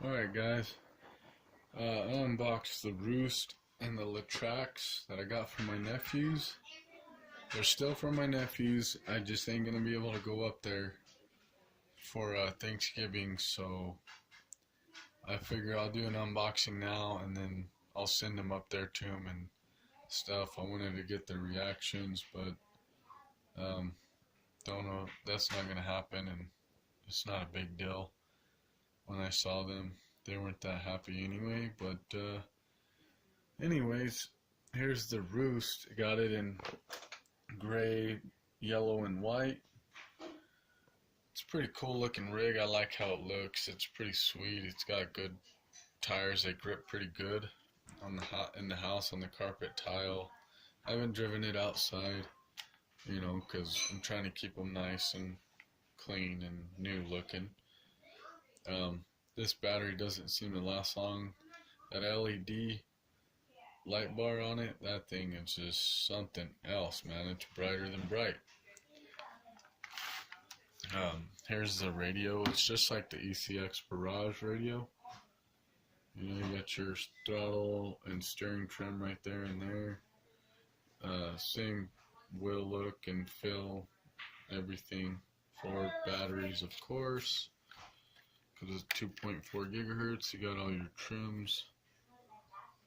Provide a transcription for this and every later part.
Alright guys, I unboxed the Roost and the LaTrax that I got from my nephews. They're still from my nephews. I just ain't gonna be able to go up there for Thanksgiving, so I figure I'll do an unboxing now and then I'll send them up there to them and stuff. I wanted to get their reactions, but don't know, that's not gonna happen, and it's not a big deal. When I saw them, they weren't that happy anyway, but anyways, here's the Roost. Got it in gray, yellow, and white. It's a pretty cool looking rig. I like how it looks. It's pretty sweet. It's got good tires. They grip pretty good on in the house on the carpet tile. I haven't driven it outside, you know, because I'm trying to keep them nice and clean and new looking. This battery doesn't seem to last long. That LED light bar on it, that thing is just something else, man. It's brighter than bright. Here's the radio. It's just like the ECX Barrage radio. You know, you got your throttle and steering trim right there and there. Same wheel look and feel, everything. 4 batteries, of course. Because it's 2.4 gigahertz. You got all your trims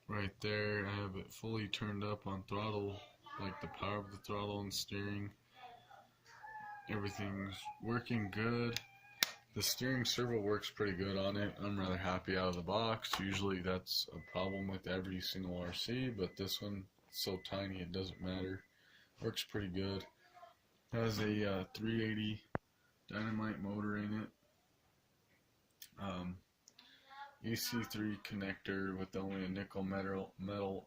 right there. I have it fully turned up on throttle, like the power of the throttle and steering. Everything's working good. The steering servo works pretty good on it. I'm rather happy out of the box. Usually that's a problem with every single RC, but this one is so tiny it doesn't matter. Works pretty good. Has a 380 dynamite motor in it. EC3 connector with only a nickel metal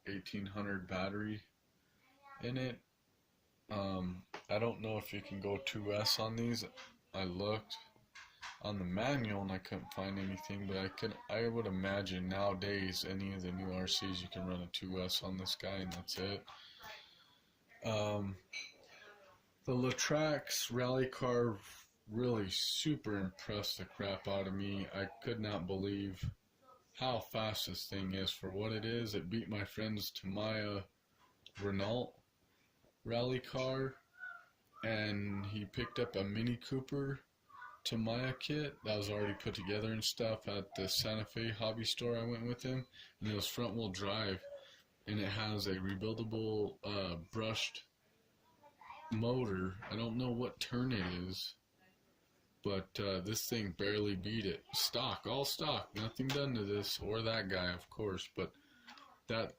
1800 battery in it. I don't know if you can go 2S on these. I looked on the manual and I couldn't find anything, but I would imagine nowadays any of the new RCs you can run a 2S on this guy and that's it. The LaTrax rally car really super impressed the crap out of me. I could not believe how fast this thing is for what it is. It beat my friend's Tamiya Renault rally car, and he picked up a Mini Cooper Tamiya kit that was already put together and stuff at the Santa Fe hobby store I went with him, and it was front wheel drive, and it has a rebuildable brushed motor. I don't know what turn it is, but this thing barely beat it. Stock, all stock, nothing done to this or that guy, of course. But that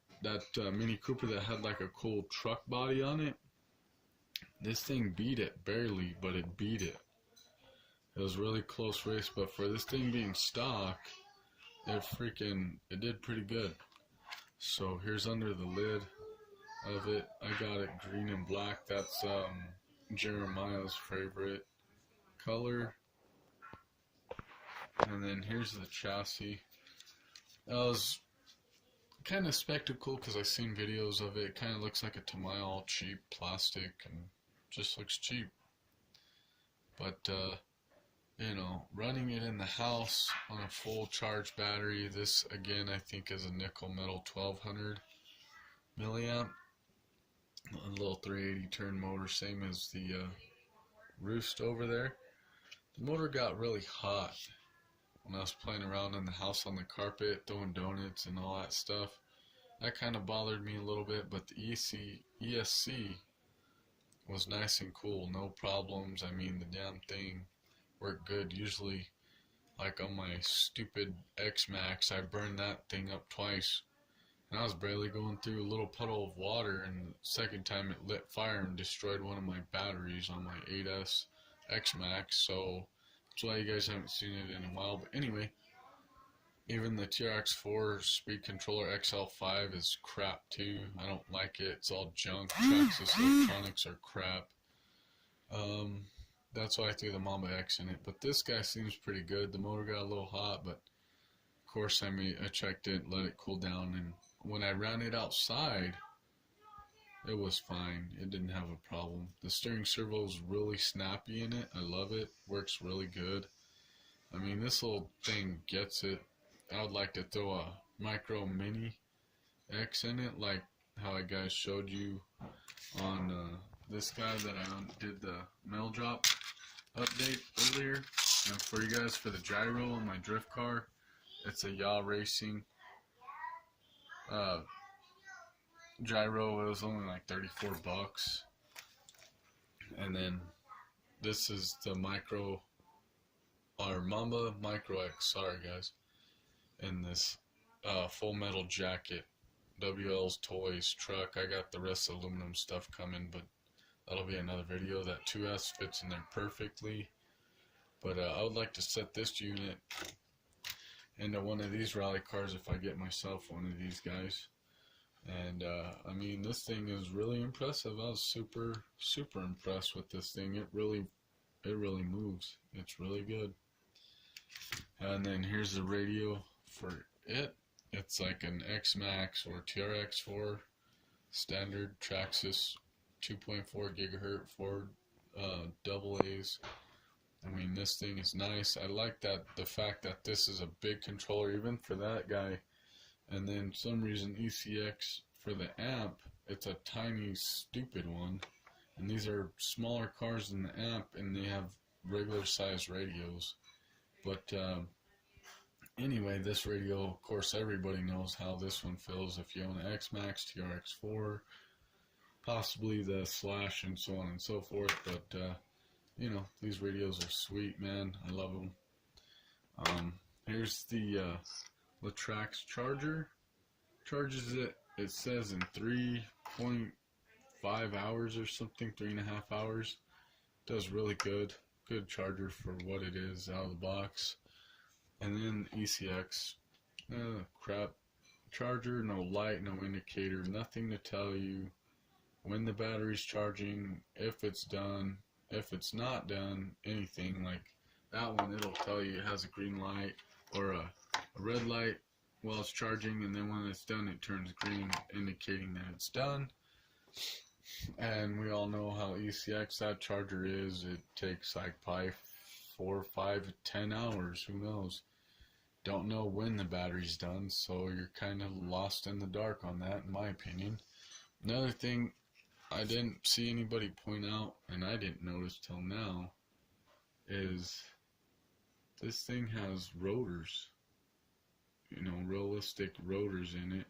Mini Cooper that had like a cool truck body on it, this thing beat it barely, but it beat it. It was a really close race, but for this thing being stock, it did pretty good. So here's under the lid of it. I got it green and black. That's Jeremiah's favorite color. And then here's the chassis. That was kind of spectacle because I've seen videos of it. It kind of looks like a Tamiya, all cheap plastic, and just looks cheap. But you know, running it in the house on a full charge battery, this again I think is a nickel metal 1200 milliamp, a little 380 turn motor, same as the Roost over there. The motor got really hot when I was playing around in the house on the carpet, throwing donuts and all that stuff. That kind of bothered me a little bit, but the ESC was nice and cool, no problems. I mean, the damn thing worked good. Usually, like on my stupid X-Max, I burned that thing up twice, and I was barely going through a little puddle of water, and the second time it lit fire and destroyed one of my batteries on my 8S X-Max. So that's why you guys haven't seen it in a while. But anyway, even the TRX4 speed controller XL5 is crap too. I don't like it. It's all junk. Traxxas electronics are crap. That's why I threw the Mamba X in it. But this guy seems pretty good. The motor got a little hot, but of course I checked it, let it cool down, and when I ran it outside, it was fine. It didn't have a problem. The steering servo is really snappy in it. I love it. Works really good. I mean, this little thing gets it. I would like to throw a micro mini X in it, like how I guys showed you on this guy that I did the mail drop update earlier. And for you guys, for the gyro on my drift car, it's a Yaw Racing gyro. It was only like 34 bucks. And then this is the Micro, or Mamba Micro X, sorry guys. And this Full Metal Jacket, WL's Toys truck. I got the rest of the aluminum stuff coming, but that'll be another video. That 2S fits in there perfectly. But I would like to set this unit into one of these rally cars if I get myself one of these guys. And I mean, this thing is really impressive. I was super impressed with this thing. It really moves. It's really good. And then here's the radio for it. It's like an X Max or TRX4 standard Traxxas 2.4 gigahertz for double A's. I mean, this thing is nice. I like that, the fact that this is a big controller even for that guy. And then some reason ECX for the amp, it's a tiny stupid one. And these are smaller cars than the amp, and they have regular size radios. But anyway, this radio, of course, everybody knows how this one feels if you own an X Max, TRX4, possibly the Slash, and so on and so forth. But you know, these radios are sweet, man. I love them. Here's the LaTrax charger. Charges it, it says in 3.5 hours or something, 3.5 hours. Does really good. Good charger for what it is out of the box. And then ECX, crap charger, no light, no indicator, nothing to tell you when the battery's charging, if it's done, if it's not done, anything. Like that one, it'll tell you it has a green light or a red light while it's charging, and then when it's done it turns green, indicating that it's done. And we all know how ECX that charger is. It takes like probably 4, 5, 10 hours, who knows. Don't know when the battery's done, so you're kind of lost in the dark on that, in my opinion. Another thing I didn't see anybody point out, and I didn't notice till now, is this thing has rotors. You know, realistic rotors in it.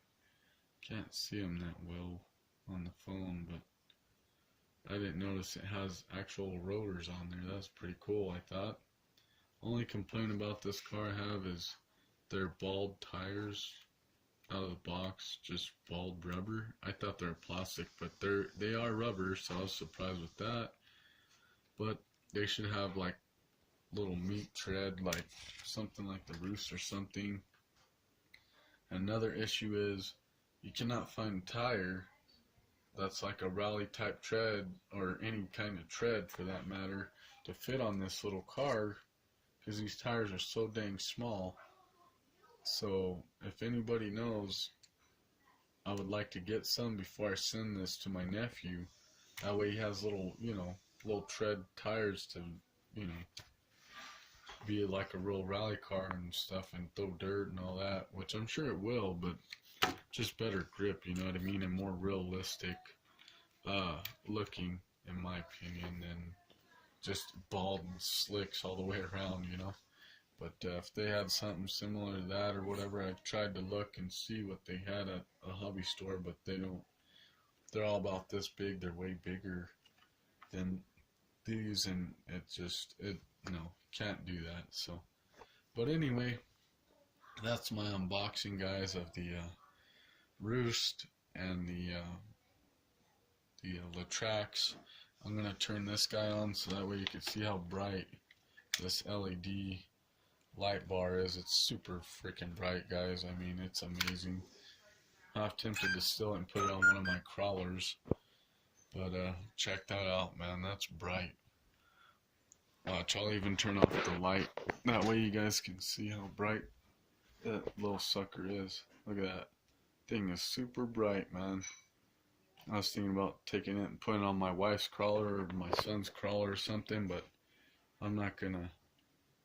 Can't see them that well on the phone, but I didn't notice it has actual rotors on there. That's pretty cool, I thought. Only complaint about this car I have is they're bald tires out of the box, just bald rubber. I thought they were plastic, but they are rubber, so I was surprised with that. But they should have like little meat tread, like something like the roost or something. Another issue is you cannot find a tire that's like a rally type tread, or any kind of tread for that matter, to fit on this little car, because these tires are so dang small. So if anybody knows, I would like to get some before I send this to my nephew. That way he has little, you know, little tread tires to, you know, be like a real rally car and stuff, and throw dirt and all that, which I'm sure it will, but just better grip, you know what I mean, and more realistic looking, in my opinion, than just bald and slicks all the way around, you know. But if they had something similar to that or whatever, I tried to look and see what they had at a hobby store, but they don't. They're all about this big. They're way bigger than these, and you know, can't do that. So, but anyway, that's my unboxing, guys, of the Roost and the LaTrax. I'm gonna turn this guy on so that way you can see how bright this LED light bar is. It's super freaking bright, guys. I mean, it's amazing. I'm tempted to steal it and put it on one of my crawlers, but check that out, man. That's bright. Watch, I'll even turn off the light. That way you guys can see how bright that little sucker is. Look at that. Thing is super bright, man. I was thinking about taking it and putting it on my wife's crawler or my son's crawler or something, but I'm not gonna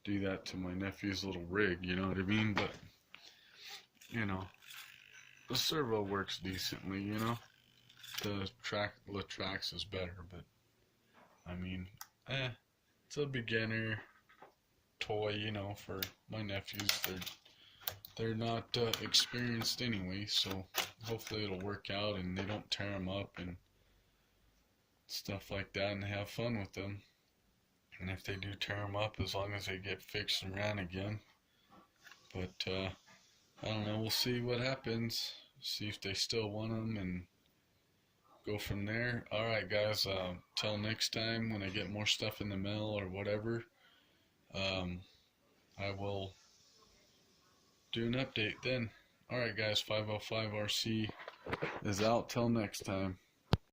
do that to my nephew's little rig, you know what I mean? But you know, the servo works decently, you know. The LaTrax is better, but I mean, it's a beginner toy, you know, for my nephews. They're not experienced anyway, so hopefully it'll work out and they don't tear them up and stuff like that, and have fun with them. And if they do tear them up, as long as they get fixed and ran again. But I don't know, we'll see what happens, see if they still want them, and go from there. Alright guys, till next time when I get more stuff in the mail or whatever, I will do an update then. Alright guys, 505RC is out till next time.